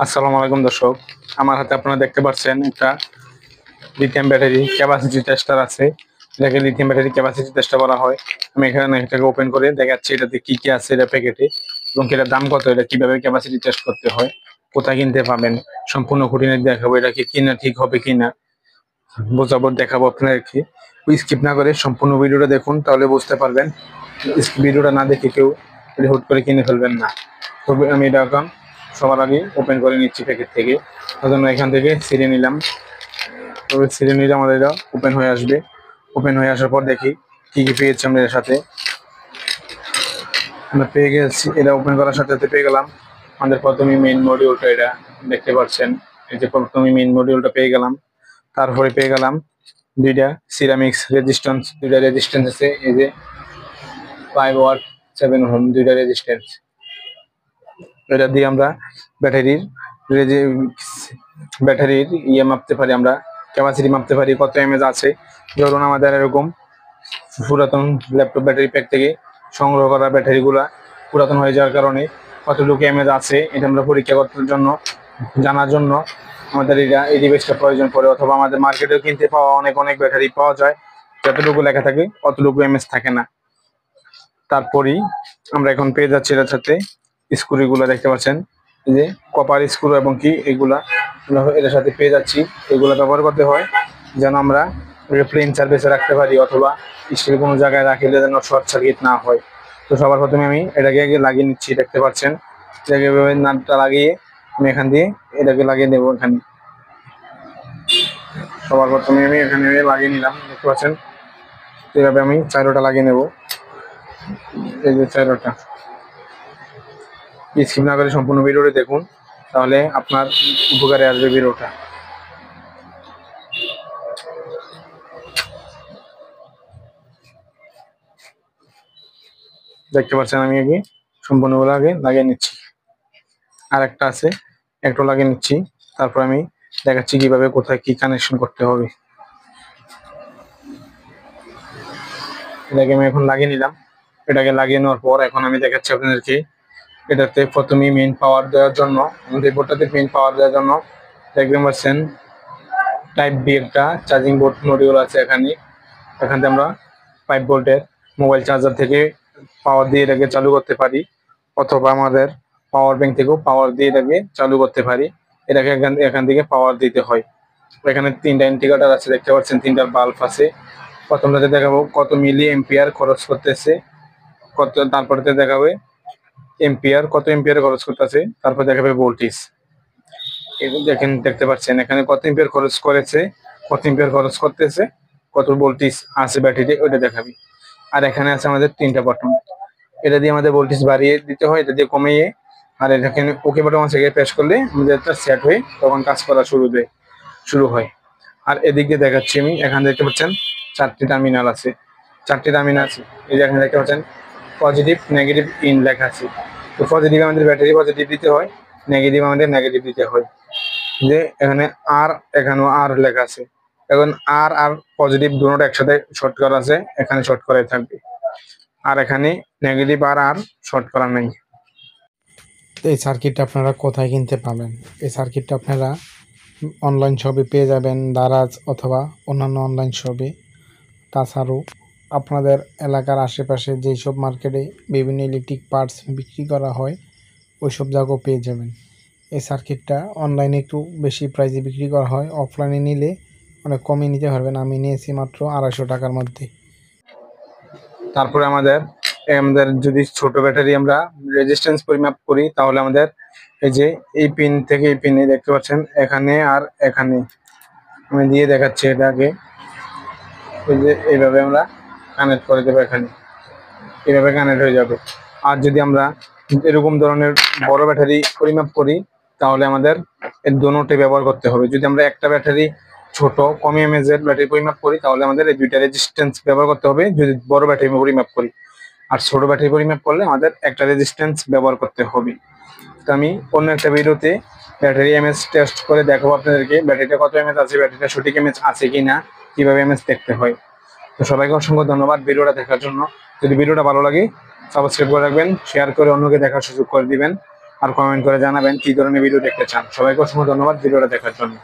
আসসালামু আলাইকুম দর্শক, আমার হাতে আপনারা দেখতে পাচ্ছেন একটা লিথিয়াম ব্যাটারি ক্যাপাসিটি টেস্টার আছে। এটাকে লিথিয়াম ব্যাটারি ক্যাপাসিটি টেস্টার বলা হয়। আমি এখানে এটাকে ওপেন করে দেখাচ্ছি এটাতে কি কি আছে এটা প্যাকেটে, এবং এটার দাম কত, এটা কিভাবে ক্যাপাসিটি টেস্ট করতে হয়, কোথায় কিনতে পাবেন, সম্পূর্ণ খুঁটিনাটি দেখাবো। এটা কি কিনা ঠিক হবে কিনা বোঝাবো, দেখাবো আপনাদেরকে। স্কিপ না করে সম্পূর্ণ ভিডিওটা দেখুন, তাহলে বুঝতে পারবেন। ভিডিওটা না দেখে কেউ হুট করে কিনে ফেলবেন না। তবে আমি এটা এখন সবার আগে ওপেন করে নিচ্ছি প্যাকেট থেকে। তার জন্য এখান থেকে ছিঁড়ে নিলাম। তবে ছিঁড়ে নিলে আমাদের এটা ওপেন হয়ে আসবে। ওপেন হয়ে আসার পর দেখি কি কি পেয়েছি আমরা এর সাথে। আমরা পেয়ে গেছি, এটা ওপেন করার সাথে সাথে পেয়ে গেলাম আমাদের প্রথমে মেইন মডিউলটা। এটা দেখতে পাচ্ছেন, এই যে প্রথমে মেইন মডিউলটা পেয়ে গেলাম। তারপরে পেয়ে গেলাম দুইটা সিরামিক্স রেজিস্ট্যান্স, দুইটা রেজিস্ট্যান্স আছে। এই যে 5 ওয়াট 7 ওহম দুইটা রেজিস্ট্যান্স। এটা দিয়ে আমরা ব্যাটারির ব্যাটারির মাপতে পারি, আমরা ক্যাপাসিটি মাপতে পারি, কত এমএজ আছে। ধরুন আমাদের এরকম পুরাতন ল্যাপটপ ব্যাটারি প্যাক থেকে সংগ্রহ করা ব্যাটারিগুলা পুরাতন হয়ে যাওয়ার কারণে কতটুকু এমএজ আছে এটা আমরা পরীক্ষা করার জন্য, জানার জন্য আমাদের এই ডিভাইসটা প্রয়োজন পড়ে। অথবা আমাদের মার্কেটেও কিনতে পাওয়া অনেক অনেক ব্যাটারি পাওয়া যায়, যতটুকু লেখা থাকে অতটুকু এমএজ থাকে না। তারপরেই আমরা এখন পেয়ে যাচ্ছি এটার সাথে স্ক্রুগুলো দেখতে পাচ্ছেন, এই যে কপার স্ক্রু এবং কি এগুলা এটার সাথে পেয়ে যাচ্ছি। এগুলো ব্যবহার করতে হয় যেন আমরা প্লেন সার্ভিসে রাখতে পারি, অথবা স্টিল কোনো জায়গায় রাখলে যেন শর্ট সার্কিট না হয়। তো সবার প্রথমে আমি এটাকে আগে লাগিয়ে নিচ্ছি, দেখতে পাচ্ছেন। এটাকে এভাবে নাটটা লাগিয়ে আমি এখান দিয়ে এটাকে লাগিয়ে নেবো এখানে। সবার প্রথমে আমি এখানে লাগিয়ে নিলাম, দেখতে পাচ্ছেন। এভাবে আমি চারোটা লাগিয়ে নেব, এই যে চারোটা। স্কিপ না করে সম্পূর্ণ ভিডিওটি দেখুন, তাহলে আপনার উপকারে আসবে ভিডিওটা। দেখতে পাচ্ছেন আমি আগে সম্পূর্ণগুলো আগে লাগিয়ে নিচ্ছি। আর একটা আছে, একটু লাগিয়ে নিচ্ছি। তারপর আমি দেখাচ্ছি কিভাবে কোথায় কি কানেকশন করতে হবে। এটাকে আমি এখন লাগিয়ে নিলাম। এটাকে লাগিয়ে নেওয়ার পর এখন আমি দেখাচ্ছি আপনাদেরকে এটাতে প্রথমেই মেইন পাওয়ার দেওয়ার জন্য, আমাদের বোর্ডটাতে মেইন পাওয়ার দেওয়ার জন্য দেখতে পাচ্ছেন টাইপ বি একটা চার্জিং বোর্ড মডিউল আছে এখানে। এখান থেকে আমরা 5 ভোল্টের মোবাইল চার্জার থেকে পাওয়ার দিয়ে এটাকে চালু করতে পারি, অথবা আমাদের পাওয়ার ব্যাংক থেকেও পাওয়ার দিয়ে এটাকে চালু করতে পারি। এটাকে এখান থেকে পাওয়ার দিতে হয়। এখানে 3টা ইন্ডিকেটর আছে, দেখতে পাচ্ছেন 3টা বাল্ব আছে। প্রথমটাতে দেখাবো কত মিলি এম্পিয়ার খরচ করতেছে, কত, তারপরেতে দেখাবে এম্পিয়ার, কত এম্পিয়ার খরচ করতেছে, তারপর দেখাবে ভোল্টেজ। দেখেন, দেখতে পাচ্ছেন এখানে কত এম্পিয়ার খরচ করেছে, কত এম্পিয়ার খরচ করতেছে, কত ভোল্টেজ আছে ব্যাটারিতে, ওইটা দেখাবি। আর এখানে আছে আমাদের 3টা বাটন, এটা দিয়ে আমাদের ভোল্টেজ বাড়িয়ে দিতে হয়, এটা দিয়ে কমিয়ে। আর এটাকে ওকে বাটন আছে, প্রেস করলে আমাদের একটা সেট হয়ে তখন কাজ করা শুরু হয়। আর এদিক দিয়ে দেখাচ্ছি আমি, এখানে দেখতে পাচ্ছেন 4টি টার্মিনাল আছে। 4টি টার্মিনাল আছে, এই যে এখানে দেখতে পাচ্ছেন পজিটিভ নেগেটিভ ইন লেখা আছে। তো পজিটিভ আমাদের ব্যাটারি পজিটিভ দিতে হয়, নেগেটিভ আমাদের নেগেটিভ দিতে হয়। যে এখানে আর, এখানেও আর লেখা আছে। এখন আর আর পজিটিভ দুটোটা একসাথে শর্ট করা আছে, এখানে শর্ট করাই থাকবে। আর এখানে নেগেটিভ আর আর শর্ট করা নেই। এই সার্কিটটা আপনারা কোথায় কিনতে পাবেন? এই সার্কিটটা আপনারা অনলাইন শপে পেয়ে যাবেন, দারাজ অথবা অন্যান্য অনলাইন শপে। তাছাড়াও আপনাদের এলাকার আশেপাশে যেসব মার্কেটে বিভিন্ন ইলেকট্রিক পার্টস বিক্রি করা হয় ওইসব জায়গাও পেয়ে যাবেন। এই সার্কিটটা অনলাইনে একটু বেশি প্রাইসে বিক্রি করা হয়, অফলাইনে নিলে অনেক কমে নিতে পারবেন। আমি নিয়েছি মাত্র 250 টাকার মধ্যে। তারপরে আমাদের আমাদের যদি ছোট ব্যাটারি আমরা রেজিস্ট্যান্স পরিমাপ করি, তাহলে আমাদের এই যে এই পিন থেকে এই পিনে দেখতে পাচ্ছেন এখানে আর এখানে আমি দিয়ে দেখাচ্ছি এটাকে। এই যে এইভাবে আমরা কানেক্ট করে দেবো, এখানে এইভাবে কানেক্ট হয়ে যাবে। আর যদি আমরা এরকম ধরনের বড় ব্যাটারি পরিমাপ করি, তাহলে আমাদের এর দোনোটি ব্যবহার করতে হবে। যদি আমরা একটা ব্যাটারি ছোট কম এমএজ এর ব্যাটারি পরিমাপ করি, তাহলে আমাদের এই দুইটা রেজিস্ট্যান্স ব্যবহার করতে হবে যদি বড় ব্যাটারি পরিমাপ করি। আর ছোট ব্যাটারি পরিমাপ করলে আমাদের একটা রেজিস্ট্যান্স ব্যবহার করতে হবে। তো আমি অন্য একটা ভিডিওতে ব্যাটারি এমএজ টেস্ট করে দেখাবো আপনাদেরকে, ব্যাটারিটা কত এমএজ আছে, ব্যাটারিটা সঠিক এমএজ আছে কিনা, কিভাবে এমএজ দেখতে হয়। তো সবাইকে অসংখ্য ধন্যবাদ ভিডিওটা দেখার জন্য। যদি ভিডিওটা ভালো লাগে সাবস্ক্রাইব করে রাখবেন, শেয়ার করে অন্যকে দেখার সুযোগ করে দিবেন। আর কমেন্ট করে জানাবেন কি ধরনের ভিডিও দেখতে চান। সবাইকে অসংখ্য ধন্যবাদ ভিডিওটা দেখার জন্য।